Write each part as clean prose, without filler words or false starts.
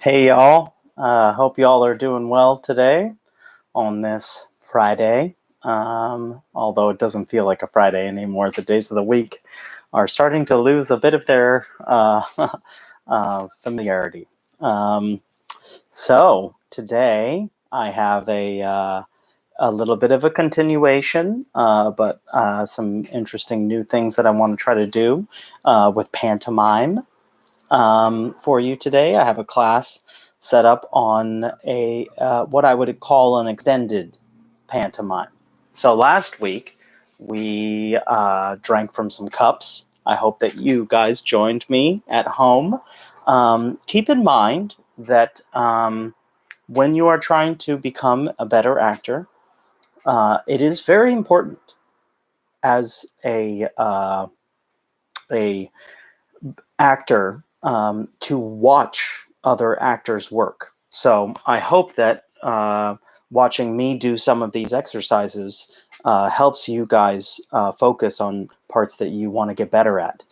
Hey y'all, hope y'all are doing well today on this Friday. Although it doesn't feel like a Friday anymore, the days of the week are starting to lose a bit of their familiarity. So today I have a little bit of a continuation, but some interesting new things that I want to try to do with pantomime. For you today. I have a class set up on a what I would call an extended pantomime. So last week we drank from some cups. I hope that you guys joined me at home. Keep in mind that when you are trying to become a better actor, it is very important as a actor to watch other actors work. So I hope that watching me do some of these exercises helps you guys focus on parts that you want to get better at.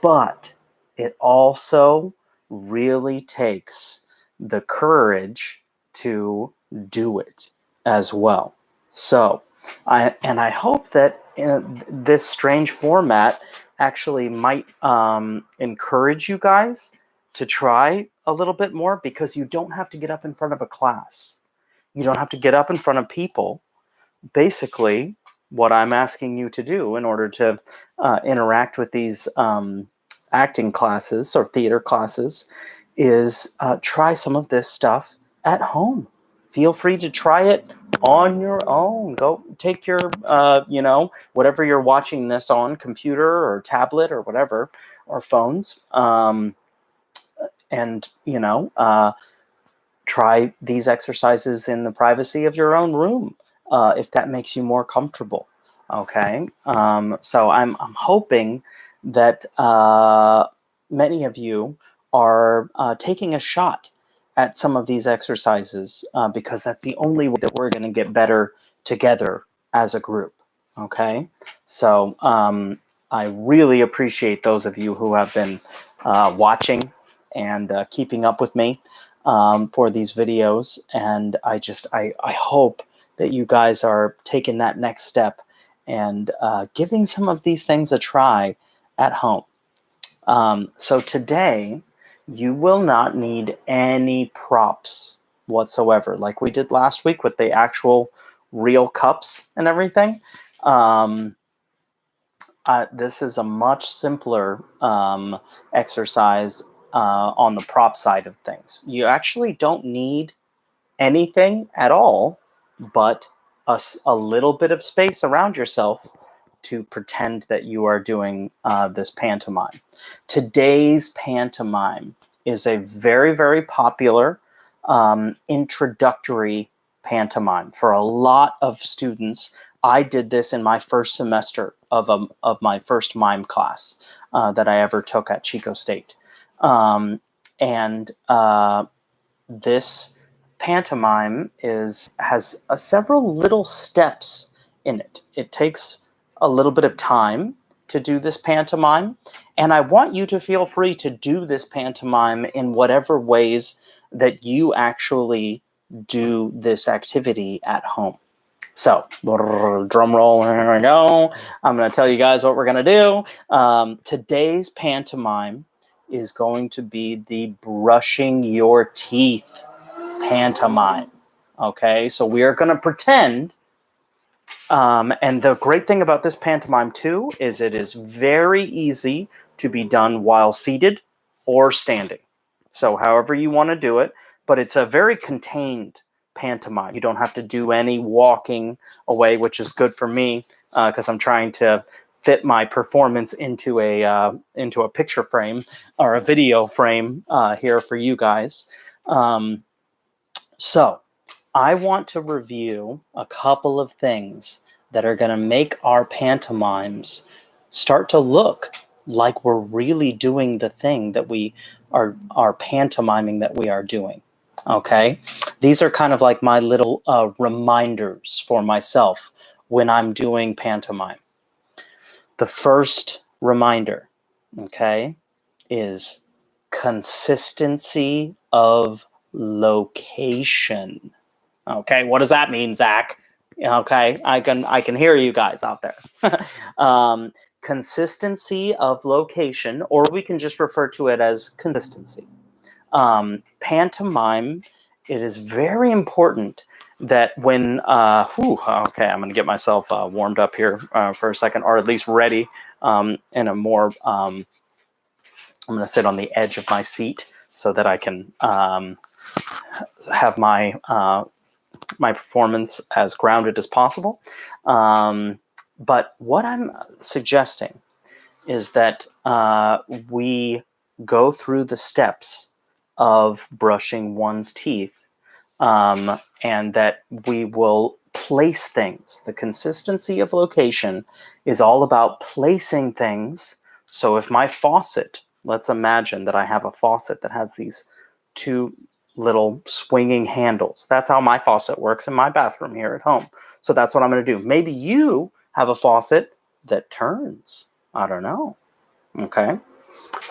But it also really takes the courage to do it as well. So I hope that this strange format actually might encourage you guys to try a little bit more, because you don't have to get up in front of a class. You don't have to get up in front of people. Basically, what I'm asking you to do in order to interact with these acting classes or theater classes is try some of this stuff at home. Feel free to try it on your own. Go take your, whatever you're watching this on, computer or tablet or whatever, or phones, and, try these exercises in the privacy of your own room, if that makes you more comfortable. Okay. So I'm hoping that many of you are taking a shot at some of these exercises, because that's the only way that we're going to get better together as a group. Okay. So I really appreciate those of you who have been watching and keeping up with me for these videos. And I hope that you guys are taking that next step and giving some of these things a try at home. So today, you will not need any props whatsoever, like we did last week with the actual real cups and everything. This is a much simpler exercise on the prop side of things. You actually don't need anything at all but a little bit of space around yourself to pretend that you are doing this pantomime. Today's pantomime is a very, very popular introductory pantomime for a lot of students. I did this in my first semester of my first mime class that I ever took at Chico State. This pantomime has several little steps in it. It takes a little bit of time to do this pantomime, and I want you to feel free to do this pantomime in whatever ways that you actually do this activity at home. So, drum roll, here we go. I'm going to tell you guys what we're going to do. Today's pantomime is going to be the brushing your teeth pantomime. Okay, so we are going to pretend. And the great thing about this pantomime, too, is it is very easy to be done while seated or standing. So however you want to do it, but it's a very contained pantomime. You don't have to do any walking away, which is good for me because I'm trying to fit my performance into a picture frame or a video frame here for you guys. So I want to review a couple of things that are going to make our pantomimes start to look like we're really doing the thing that we are pantomiming that we are doing. Okay, these are kind of like my little reminders for myself when I'm doing pantomime. The first reminder, okay, is consistency of location. Okay, what does that mean, Zach? Okay, I can hear you guys out there. Consistency of location, or we can just refer to it as consistency. Pantomime, it is very important that when, okay, I'm going to get myself warmed up here for a second, or at least ready in a more, I'm going to sit on the edge of my seat so that I can have my my performance as grounded as possible. But what I'm suggesting is that we go through the steps of brushing one's teeth, and that we will place things. The consistency of location is all about placing things. So if my faucet, let's imagine that I have a faucet that has these two little swinging handles. That's how my faucet works in my bathroom here at home. So that's what I'm going to do. Maybe you have a faucet that turns. I don't know. Okay.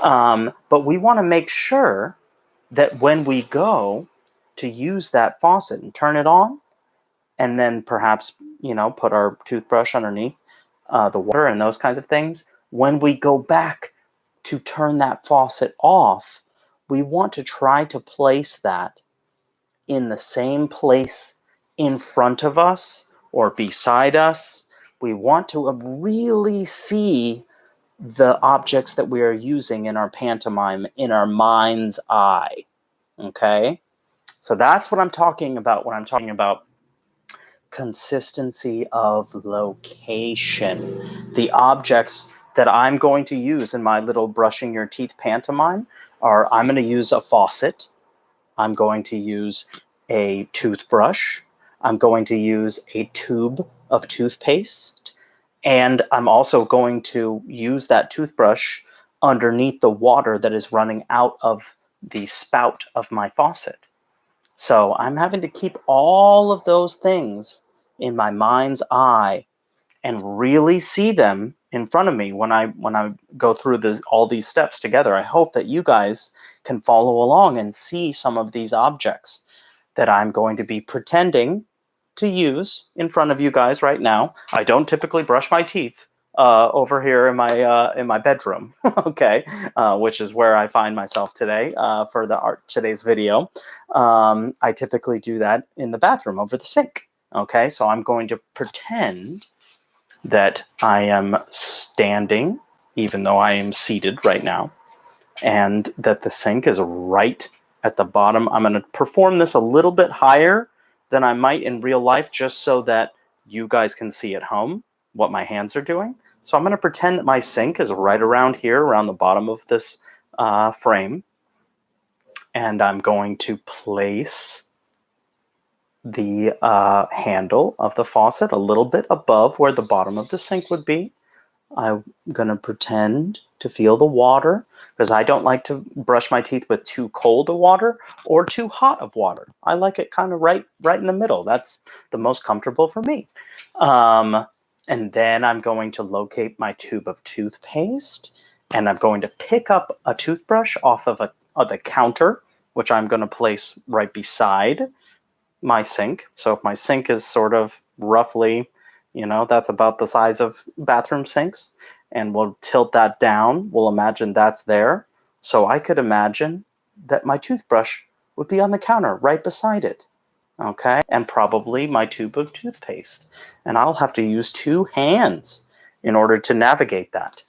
But we want to make sure that when we go to use that faucet and turn it on, and then perhaps, put our toothbrush underneath the water and those kinds of things, when we go back to turn that faucet off, we want to try to place that in the same place in front of us or beside us. We want to really see the objects that we are using in our pantomime in our mind's eye. Okay? So that's what I'm talking about when I'm talking about consistency of location. The objects that I'm going to use in my little brushing your teeth pantomime are, I'm going to use a faucet, I'm going to use a toothbrush, I'm going to use a tube of toothpaste, and I'm also going to use that toothbrush underneath the water that is running out of the spout of my faucet. So I'm having to keep all of those things in my mind's eye and really see them in front of me when I go through all these steps together. I hope that you guys can follow along and see some of these objects that I'm going to be pretending to use in front of you guys right now. I don't typically brush my teeth over here in my bedroom, okay, which is where I find myself today for today's video. I typically do that in the bathroom over the sink. Okay, so I'm going to pretend that I am standing, even though I am seated right now, and that the sink is right at the bottom. I'm going to perform this a little bit higher than I might in real life, just so that you guys can see at home what my hands are doing. So I'm going to pretend that my sink is right around here, around the bottom of this frame. And I'm going to place the handle of the faucet a little bit above where the bottom of the sink would be. I'm going to pretend to feel the water, because I don't like to brush my teeth with too cold of water or too hot of water. I like it kind of right in the middle. That's the most comfortable for me. And then I'm going to locate my tube of toothpaste, and I'm going to pick up a toothbrush off of the counter, which I'm going to place right beside my sink. So if my sink is sort of roughly, that's about the size of bathroom sinks, and we'll tilt that down. We'll imagine that's there. So I could imagine that my toothbrush would be on the counter right beside it. Okay, and probably my tube of toothpaste. And I'll have to use two hands in order to navigate that.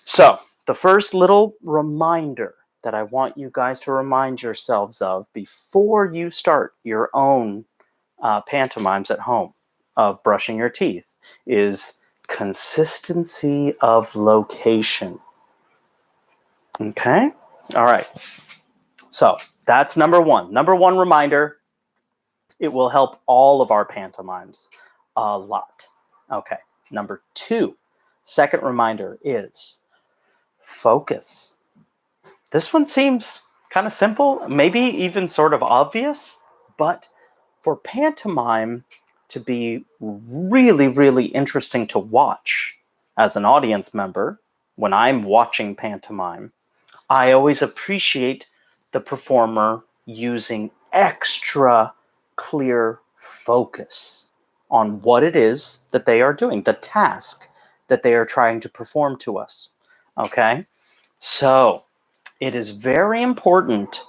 So the first little reminder that I want you guys to remind yourselves of before you start your own pantomimes at home of brushing your teeth is consistency of location. Okay? All right. So that's number one. Number one reminder. It will help all of our pantomimes a lot. Okay. Number two, second reminder is focus. This one seems kind of simple, maybe even sort of obvious, but for pantomime to be really, really interesting to watch as an audience member, when I'm watching pantomime, I always appreciate the performer using extra clear focus on what it is that they are doing, the task that they are trying to perform to us. Okay? So it is very important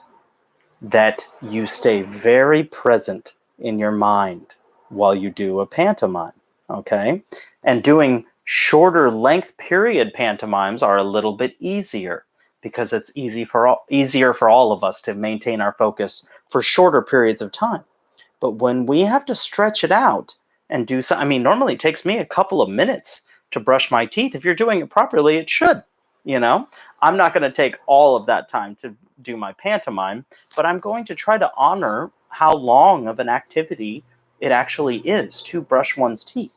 that you stay very present in your mind while you do a pantomime. Okay? And doing shorter length period pantomimes are a little bit easier because it's easier for all of us to maintain our focus for shorter periods of time. But when we have to stretch it out and do something, I mean, normally it takes me a couple of minutes to brush my teeth. If you're doing it properly, it should, you know? I'm not going to take all of that time to do my pantomime, but I'm going to try to honor how long of an activity it actually is to brush one's teeth.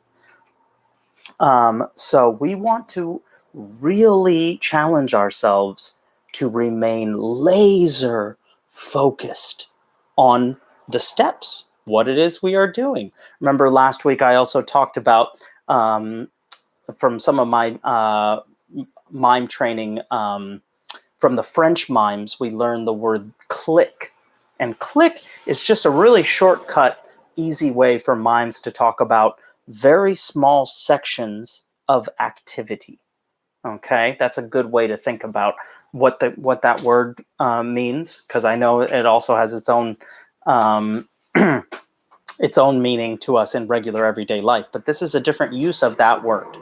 So we want to really challenge ourselves to remain laser focused on the steps, what it is we are doing. Remember last week I also talked about from some of my mime training, from the French mimes, we learned the word click. And click is just a really shortcut, easy way for mimes to talk about very small sections of activity. Okay, that's a good way to think about what that word means, because I know it also has its own its own meaning to us in regular everyday life. But this is a different use of that word,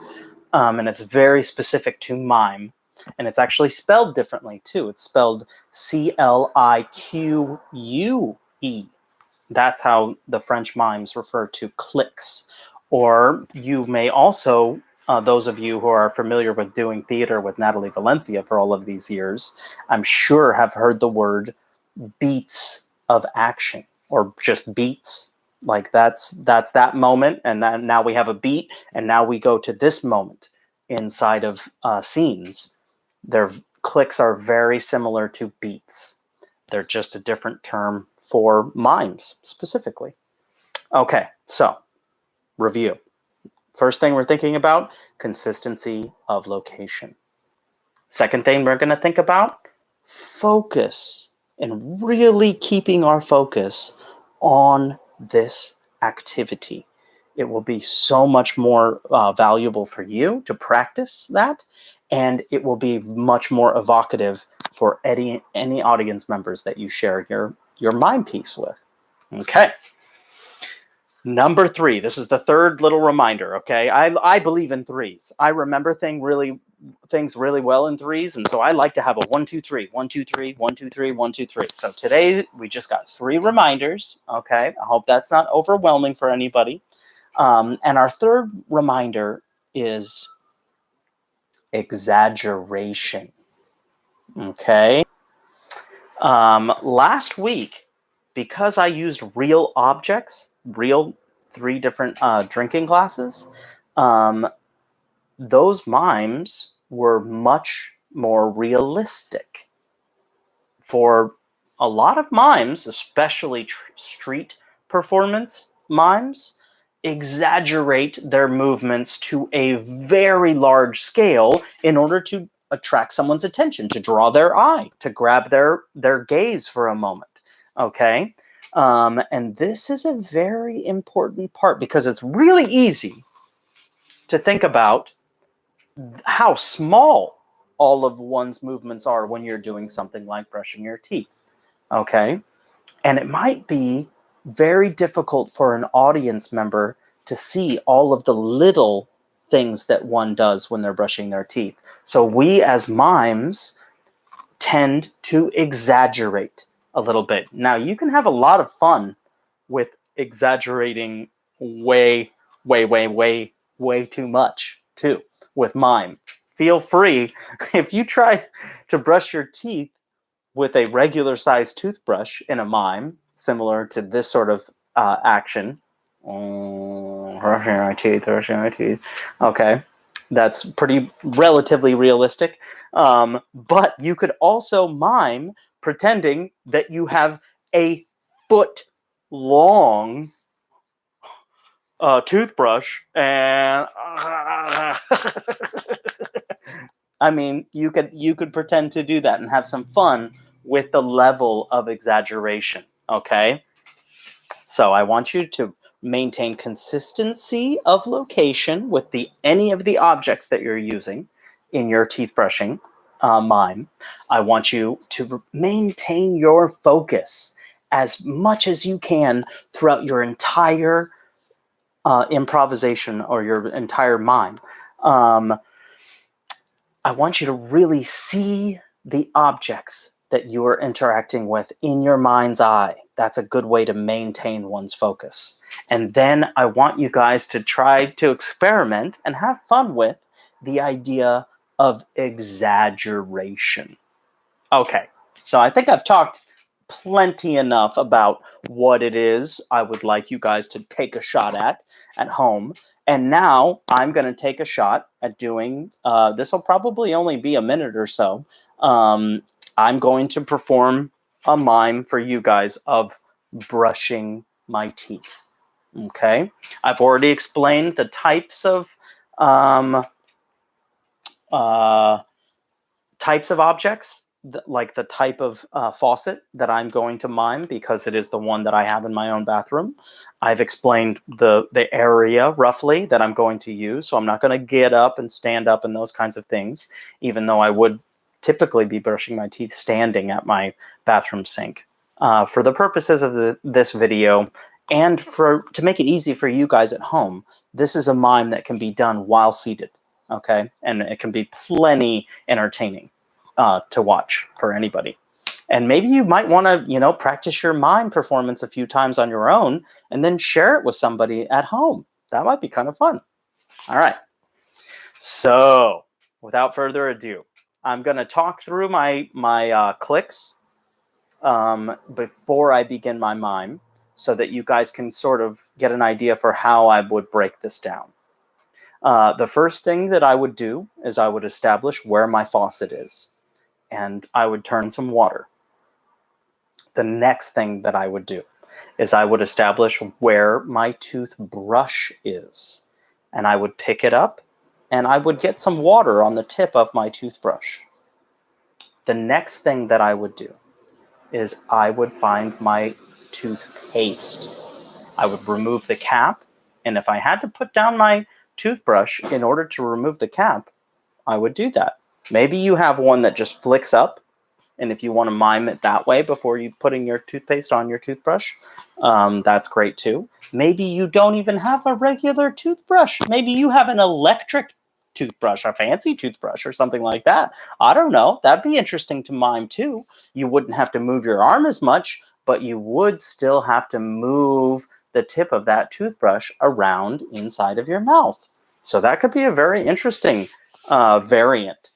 and it's very specific to mime, and it's actually spelled differently too. It's spelled C-L-I-Q-U-E. That's how the French mimes refer to clicks. Or you may also, those of you who are familiar with doing theater with Natalie Valencia for all of these years, I'm sure have heard the word beats of action, or just beats. Like that's that moment, and then now we have a beat, and now we go to this moment inside of scenes. Their clicks are very similar to beats. They're just a different term for mimes specifically. Okay, so review. First thing we're thinking about, consistency of location. Second thing we're going to think about, focus, and really keeping our focus on this activity. It will be so much more valuable for you to practice that, and it will be much more evocative for any audience members that you share your mime piece with. Okay. Number 3, this is the third little reminder, okay? I believe in threes. I remember things really well in threes, and so I like to have a 1, 2, 3, 1, 2, 3, 1, 2, 3, 1, 2, 3. So today we just got 3 reminders, okay? I hope that's not overwhelming for anybody. And our third reminder is exaggeration, okay? Last week, because I used real objects, real 3 different drinking glasses, those mimes were much more realistic. For a lot of mimes, especially street performance mimes, exaggerate their movements to a very large scale in order to attract someone's attention, to draw their eye, to grab their gaze for a moment. Okay? And this is a very important part, because it's really easy to think about how small all of one's movements are when you're doing something like brushing your teeth. Okay? And it might be very difficult for an audience member to see all of the little things that one does when they're brushing their teeth. So we as mimes tend to exaggerate a little bit. Now, you can have a lot of fun with exaggerating way too much too with mime. Feel free, if you try to brush your teeth with a regular sized toothbrush in a mime, similar to this sort of action, brushing my teeth, okay, that's pretty relatively realistic. But you could also mime pretending that you have a foot long toothbrush and I mean, you could pretend to do that and have some fun with the level of exaggeration, okay? So I want you to maintain consistency of location with any of the objects that you're using in your teeth brushing mime. I want you to maintain your focus as much as you can throughout your entire improvisation or your entire mime. I want you to really see the objects that you are interacting with in your mind's eye. That's a good way to maintain one's focus. And then I want you guys to try to experiment and have fun with the idea of exaggeration. Okay, so I think I've talked plenty enough about what it is I would like you guys to take a shot at home. And now I'm going to take a shot at doing, this will probably only be a minute or so. I'm going to perform a mime for you guys of brushing my teeth. Okay, I've already explained the types of objects, like the type of faucet that I'm going to mime because it is the one that I have in my own bathroom. I've explained the area roughly that I'm going to use, so I'm not going to get up and stand up and those kinds of things, even though I would typically be brushing my teeth standing at my bathroom sink. For the purposes of this video, and to make it easy for you guys at home, this is a mime that can be done while seated. Okay, and it can be plenty entertaining to watch for anybody. And maybe you might want to, practice your mime performance a few times on your own and then share it with somebody at home. That might be kind of fun. All right. So without further ado, I'm going to talk through my clicks before I begin my mime so that you guys can sort of get an idea for how I would break this down. The first thing that I would do is I would establish where my faucet is, and I would turn some water. The next thing that I would do is I would establish where my toothbrush is, and I would pick it up, and I would get some water on the tip of my toothbrush. The next thing that I would do is I would find my toothpaste. I would remove the cap, and if I had to put down my toothbrush in order to remove the cap, I would do that. Maybe you have one that just flicks up, and if you want to mime it that way before you putting your toothpaste on your toothbrush, that's great too. Maybe you don't even have a regular toothbrush. Maybe you have an electric toothbrush, a fancy toothbrush or something like that. I don't know. That'd be interesting to mime too. You wouldn't have to move your arm as much, but you would still have to move the tip of that toothbrush around inside of your mouth. So that could be a very interesting variant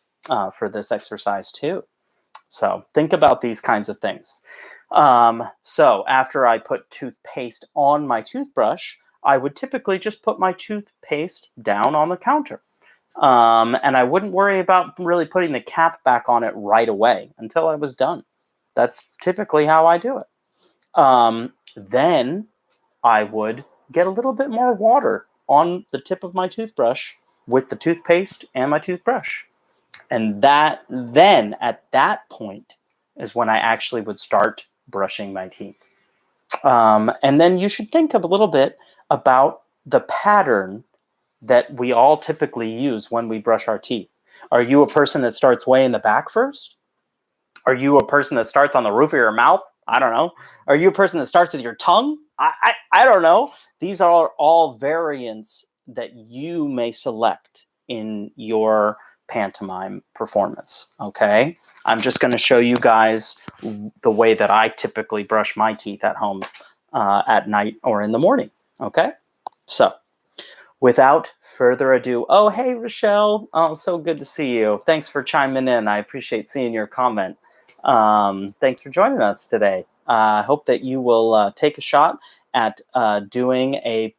for this exercise too. So think about these kinds of things. So after I put toothpaste on my toothbrush, I would typically just put my toothpaste down on the counter. And I wouldn't worry about really putting the cap back on it right away until I was done. That's typically how I do it. Then I would get a little bit more water on the tip of my toothbrush with the toothpaste and my toothbrush. And then at that point is when I actually would start brushing my teeth. And then you should think a little bit about the pattern that we all typically use when we brush our teeth. Are you a person that starts way in the back first? Are you a person that starts on the roof of your mouth? I don't know. Are you a person that starts with your tongue? I don't know. These are all variants that you may select in your pantomime performance, okay? I'm just going to show you guys the way that I typically brush my teeth at home at night or in the morning, okay? So without further ado, oh, hey, Rochelle. Oh, so good to see you. Thanks for chiming in. I appreciate seeing your comment. Thanks for joining us today. I hope that you will take a shot at doing a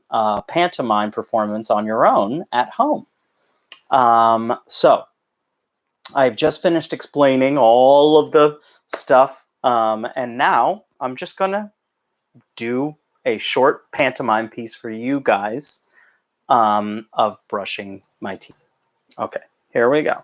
pantomime performance on your own at home. So I've just finished explaining all of the stuff, and now I'm just going to do a short pantomime piece for you guys of brushing my teeth. Okay, here we go.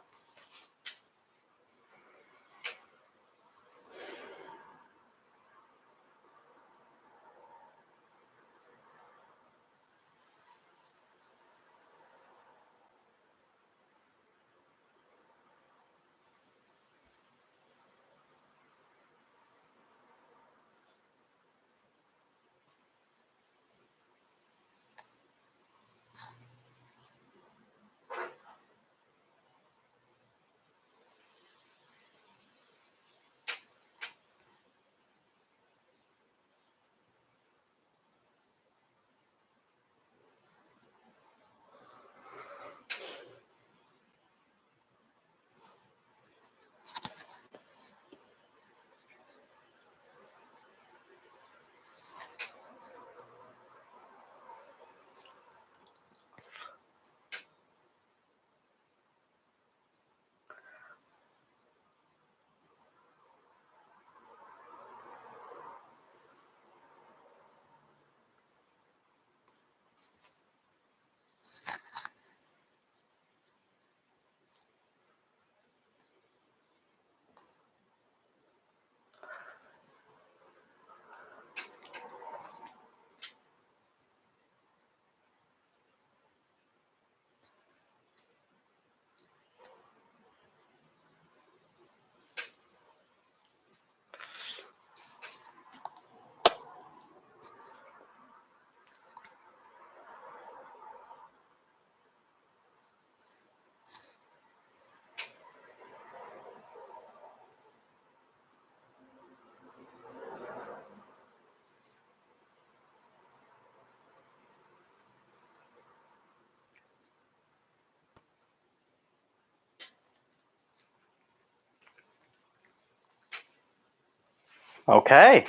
Okay.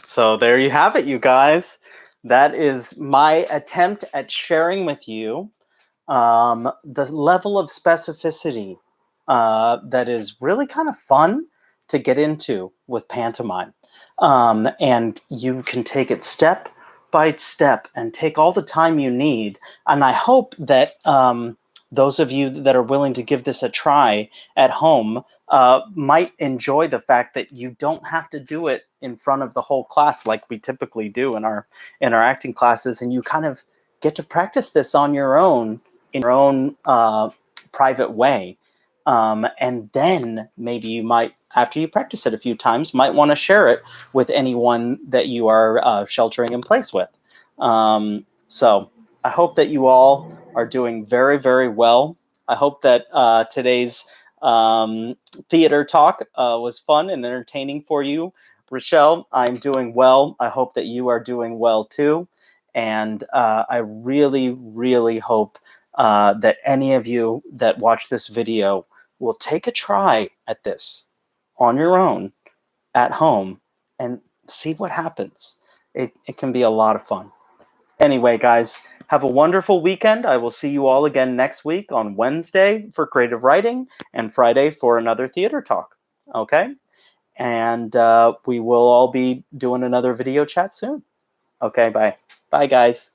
So there you have it, you guys. That is my attempt at sharing with you the level of specificity that is really kind of fun to get into with pantomime. And you can take it step by step and take all the time you need. And I hope that those of you that are willing to give this a try at home might enjoy the fact that you don't have to do it in front of the whole class like we typically do in our acting classes, and you kind of get to practice this on your own in your own private way. And then maybe you might, after you practice it a few times, might want to share it with anyone that you are sheltering in place with. So I hope that you all are doing very, very well. I hope that today's theater talk was fun and entertaining for you. Rochelle, I'm doing well. I hope that you are doing well too. And I really, really hope that any of you that watch this video will take a try at this on your own at home and see what happens. It can be a lot of fun. Anyway, guys, have a wonderful weekend. I will see you all again next week on Wednesday for creative writing and Friday for another theater talk. Okay? And we will all be doing another video chat soon. Okay, bye. Bye, guys.